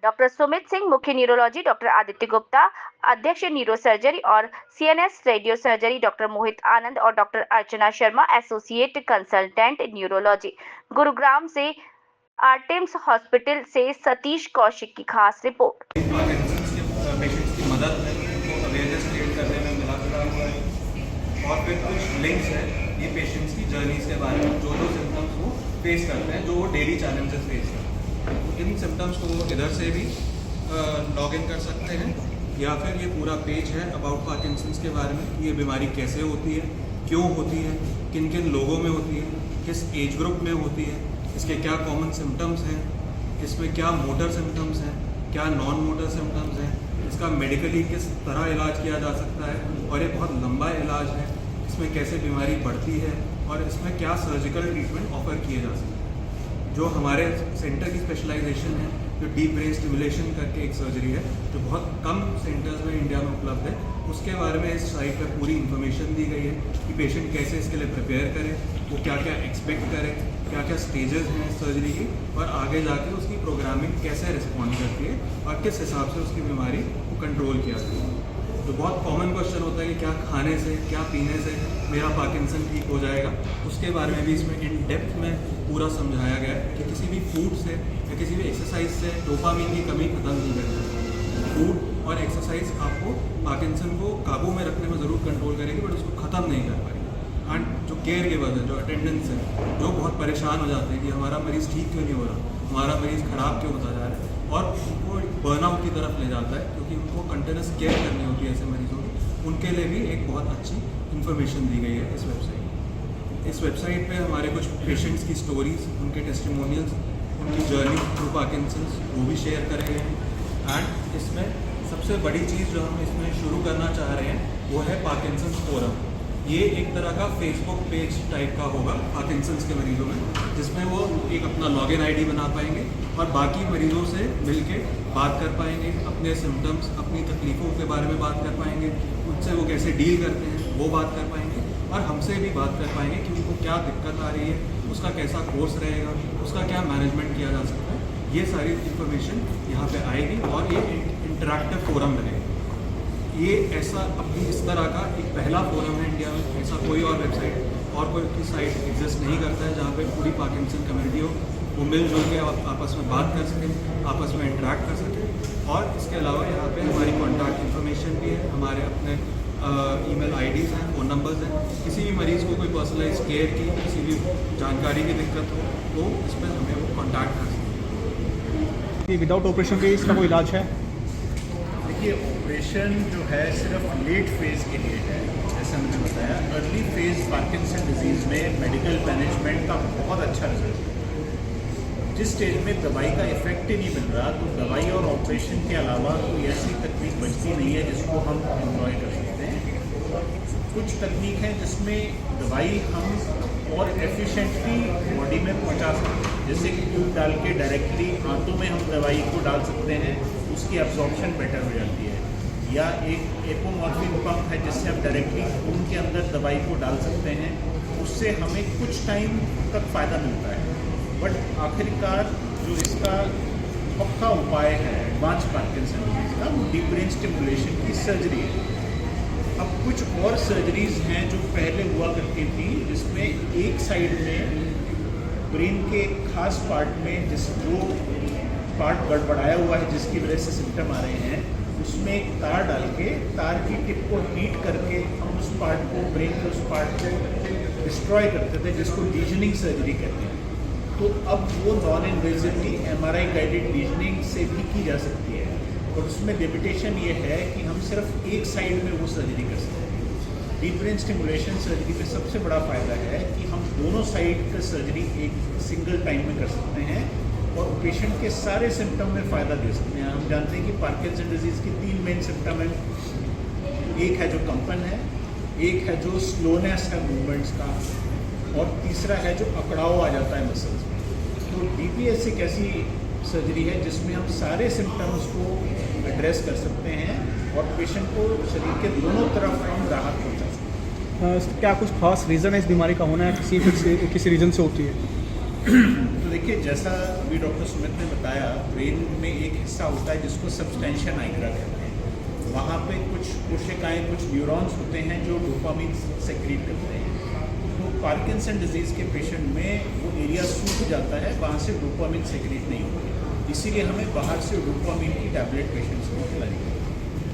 Doctor Sumit Singh मुख्य neurology, doctor Aditya Gupta अध्यक्ष neuro surgery और CNS radio surgery, doctor Mohit Anand और doctor Archana Sharma associate consultant neurology. Gurugram से आर्टेम्स हॉस्पिटल से सतीश कौशिक की खास रिपोर्ट। पेशेंट्स की मदद में उनको अवेयरनेस क्रिएट करने में मिला हुआ है और फिर कुछ लिंक्स है ये पेशेंट्स की जर्नीज के बारे में, जो सिम्टम्स वो फेस करते हैं, जो वो डेली चैलेंजेस फेस करते हैं। इन सिम्टम्स को वो इधर से भी लॉग इन कर सकते हैं या फिर ये पूरा पेज है अबाउट पार्किंसंस के बारे में कि ये बीमारी कैसे होती है, क्यों होती है, किन किन लोगों में होती है, किस एज ग्रुप में होती है, इसके क्या कॉमन सिम्टम्स हैं, इसमें क्या मोटर सिम्टम्स हैं, क्या नॉन मोटर सिम्टम्स हैं, इसका मेडिकली किस तरह इलाज किया जा सकता है और ये बहुत लंबा इलाज है, इसमें कैसे बीमारी बढ़ती है और इसमें क्या सर्जिकल ट्रीटमेंट ऑफर किए जा सकते हैं। जो हमारे सेंटर की स्पेशलाइजेशन है, जो डीप ब्रेन स्टिमुलेशन करके एक सर्जरी है जो बहुत कम सेंटर्स में इंडिया में उपलब्ध है, उसके बारे में इस साइट पर पूरी इन्फॉर्मेशन दी गई है कि पेशेंट कैसे इसके लिए प्रिपेयर करे, वो क्या क्या एक्सपेक्ट करे, क्या क्या स्टेजेस हैं सर्जरी की और आगे जाके उसकी प्रोग्रामिंग कैसे रिस्पॉन्ड करती है और किस हिसाब से उसकी बीमारी को कंट्रोल किया जाए। तो बहुत कॉमन क्वेश्चन होता है कि क्या खाने से, क्या पीने से मेरा पार्किंसन ठीक हो जाएगा, उसके बारे में भी इसमें इन डेप्थ में पूरा समझाया गया है कि किसी भी फूड से या किसी भी एक्सरसाइज से डोपामिन की कमी खत्म नहीं करती। फूड और एक्सरसाइज आपको पार्किंसन को काबू में रखने में ज़रूर कंट्रोल करेगी बट उसको ख़त्म नहीं कर पाएगी। एंड जो केयर गिवर्स हैं, जो अटेंडेंट्स हैं, जो बहुत परेशान हो जाते हैं कि हमारा मरीज़ ठीक क्यों नहीं हो रहा, हमारा मरीज़ ख़राब क्यों होता जा रहा है और उनको बर्नआउट की तरफ ले जाता है क्योंकि उनको कंटिन्यूस केयर करनी होती है ऐसे मरीजों की, उनके लिए भी एक बहुत अच्छी इन्फॉर्मेशन दी गई है इस वेबसाइट। इस वेबसाइट पे हमारे कुछ पेशेंट्स की स्टोरीज, उनके टेस्टिमोनियल्स, उनकी जर्नी थ्रू पार्किंसंस वो भी शेयर करे गए हैं। एंड इसमें सबसे बड़ी चीज़ जो हम इसमें शुरू करना चाह रहे हैं वो है पार्किंसंस फोरम। ये एक तरह का फेसबुक पेज टाइप का होगा पार्किंसंस के मरीजों में, जिसमें वो एक अपना लॉगिन आईडी बना पाएंगे और बाकी मरीजों से मिलके बात कर पाएंगे, अपने सिम्टम्स, अपनी तकलीफ़ों के बारे में बात कर पाएंगे, उनसे वो कैसे डील करते हैं वो बात कर पाएंगे और हमसे भी बात कर पाएंगे कि उनको क्या दिक्कत आ रही है, उसका कैसा कोर्स रहेगा, उसका क्या मैनेजमेंट किया जा सकता है। ये सारी इन्फॉर्मेशन यहाँ पे आएगी और ये इंटरैक्टिव फोरम बनेगा। ये ऐसा अपनी इस तरह का एक पहला फोरम है इंडिया में, ऐसा कोई और वेबसाइट और कोई साइट एग्जिस्ट नहीं करता है जहाँ पे पूरी पार्किंसन कम्युनिटी हो, वो मिलजुल के आपस में बात कर सकें, आपस में इंटरेक्ट कर सकें। और इसके अलावा यहाँ पे हमारी कॉन्टैक्ट इन्फॉर्मेशन भी है, हमारे अपने ईमेल आईडीज़ हैं, फ़ोन नंबर्स हैं। किसी भी मरीज़ को कोई पर्सनलाइज केयर की किसी भी जानकारी की दिक्कत हो तो इस पर हमें वो कॉन्टैक्ट कर सकते हैं। विदाउट ऑपरेशन के इसका कोई इलाज है? देखिए, ऑपरेशन जो है सिर्फ लेट फेज़ के लिए है। जैसा मैंने बताया, अर्ली फेज़ पार्किंसन डिजीज़ में मेडिकल मैनेजमेंट का बहुत अच्छा रिजल्ट है। जिस स्टेज में दवाई का इफेक्ट ही नहीं मिल रहा तो दवाई और ऑपरेशन के अलावा कोई ऐसी तकनीक बचती नहीं है जिसको हम एम्प्लॉय कर सकते हैं। कुछ तकनीक है जिसमें दवाई हम और एफिशिएंटली बॉडी में पहुंचा सकते हैं, जैसे कि ट्यूब डाल के डायरेक्टली हाथों में हम दवाई को डाल सकते हैं, उसकी एब्जॉर्प्शन बेटर हो जाती है। या एक एपोमॉर्फिन पंप है जिससे हम डायरेक्टली खून के अंदर दवाई को डाल सकते हैं, उससे हमें कुछ टाइम तक फ़ायदा मिलता है। बट आखिरकार जो इसका पक्का उपाय है एडवांस पार्किंसन डिजीज का, वो डीप ब्रेन स्टिमुलेशन की सर्जरी है। अब कुछ और सर्जरीज हैं जो पहले हुआ करती थी, जिसमें एक साइड में ब्रेन के खास पार्ट में जो पार्ट गड़बड़ाया हुआ है जिसकी वजह से सिम्टम आ रहे हैं, उसमें एक तार डाल के तार की टिप को हीट करके हम उस पार्ट को, ब्रेन के उस पार्ट को डिस्ट्रॉय करते थे, जिसको लीजनिंग सर्जरी कहते हैं। तो अब वो नॉन इन्वेजिवली MRI गाइडेड लीजनिंग से भी की जा सकती है, और उसमें लिमिटेशन ये है कि हम सिर्फ एक साइड में वो सर्जरी कर सकते हैं। डीप ब्रेन स्टिमुलेशन सर्जरी में सबसे बड़ा फ़ायदा है कि हम दोनों साइड का सर्जरी एक सिंगल टाइम में कर सकते हैं और पेशेंट के सारे सिम्टम में फ़ायदा दे सकते हैं। हम जानते हैं कि पार्किंसन डिजीज़ की 3 मेन सिम्टम हैं। एक है जो कंपन है, एक है जो स्लोनेस है मूवमेंट्स का, और तीसरा है जो अकड़ाव आ जाता है मसल्स में। तो DBS एक ऐसी सर्जरी है जिसमें हम सारे सिम्टम्स को एड्रेस कर सकते हैं और पेशेंट को शरीर के दोनों तरफ हम राहत पहुँचा सकते क्या कुछ खास रीज़न है इस बीमारी का होना है, किसी रीज़न से होती है? हैं। तो देखिए, जैसा अभी डॉक्टर सुमित ने बताया, ब्रेन में एक हिस्सा होता है जिसको सबस्टेंशिया नाइग्रा कहते हैं। वहाँ पे कुछ कोशिकाएँ, कुछ न्यूरॉन्स होते हैं जो डोपामिन सेक्रीट करते हैं। तो पार्किंसन डिजीज़ के पेशेंट में वो एरिया सूख जाता है, वहाँ से डोपामिन सेक्रीट नहीं होती, इसीलिए हमें बाहर से डोपामिन की टैबलेट पेशेंट्स को खिलानी है।